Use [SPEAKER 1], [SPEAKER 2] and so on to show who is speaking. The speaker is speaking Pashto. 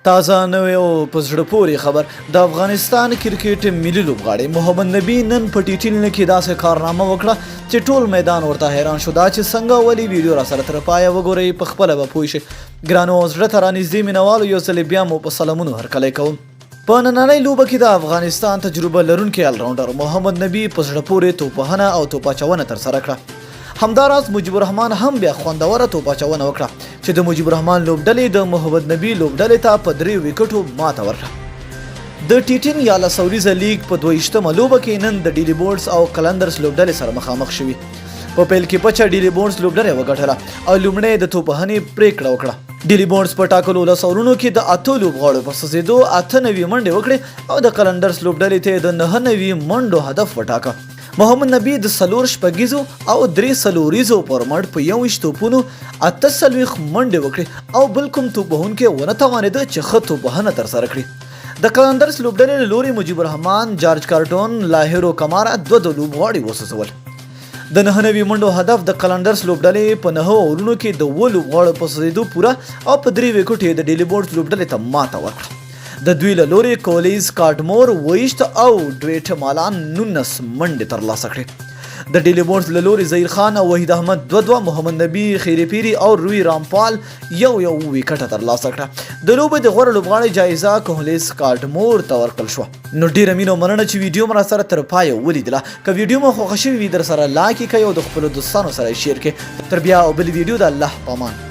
[SPEAKER 1] تازه نوې او په زړه پورې خبر د افغانستان کرکټ ملي لوبغاړی محمد نبي نن په ټي ټي کې داسې کارنامه وکړه چې ټول میدان ورته حیران شو دا چې څنګه ولې ویډیو را سره تر پایه وګورئ په خپله به پوه شئ ګرانو زړه ته رانږدې مینوالو یو ځل بیا مو په سلامونو هرکلی کوم په نننۍ لوبه کې د افغانستان تجربه لرونکی الراونډر محمد نبي په زړه پورې توپوهنه او توپ اچونه ترسره کړه همداراز مجيب الرحمن هم بیا خوندوره توپ اچونه وکړه چې د مجيب الرحمن لوبډلې د محمد نبي لوبډلې ته په 3 وکټو ماته ورکړه د ټي ټي یا سوریزه لیګ په 22مه لوبه کې نن د ډیلی بورډز او کلندرز لوبډلې سره مخامخ شوي په پیل کې پچا ډیلی بورډز لوبډلې وګټله او لومړی د توپوهنې پریکړه وکړه ډیلی بورډز په ټاکلو لسورونو کې د 8 لوبغاړو په سزیدو 98 منډې وکړې او د کلندرز لوبډلې ته د 99 منډو هدف وټاکه محمد نبي د 4 شپږیزو او 3 څلوریزو پر مټ په 21 توپونو 48 منډې وکړې او بل کوم توپوهونکی ونه توانېده چې ښه توپوهنه ترسره کړي د کلندرز لوبډلې له لوري مجيب الرحمن جارج کارټون لاهیرو کمارا دوه د لوبغاړي وسوځول د 99 منډو هدف د کلندرز لوبډلې په 9 اورونو کې د 8 لوبغاړو په سزیدو پوره او په 3 وکټو د ډیلی بورډز لوبډلې ته ماته ورکړه د دوی له لوري کولیز کارټمور 28 او ډویټ مالان 19 منډې ترلاسه کړې د ډیلی بورډز له لوري ظهیر خان او وحید احمد 2 محمد نبي خیری پیری او روی رامپال یو وکټه ترلاسه کړه د لوبې د غوره لوبغاړي جایزه کولیز کارټمور ته ورکړل شوه نو ډیره مینه مننه چې ویډیو مر سره تر پای ولیدله که ویډیو مو خوښ شوی وي در سره لایک کړئ او د خپل دوستانو سره شیر کړئ تر بیا او بل ویډیو د الله پامان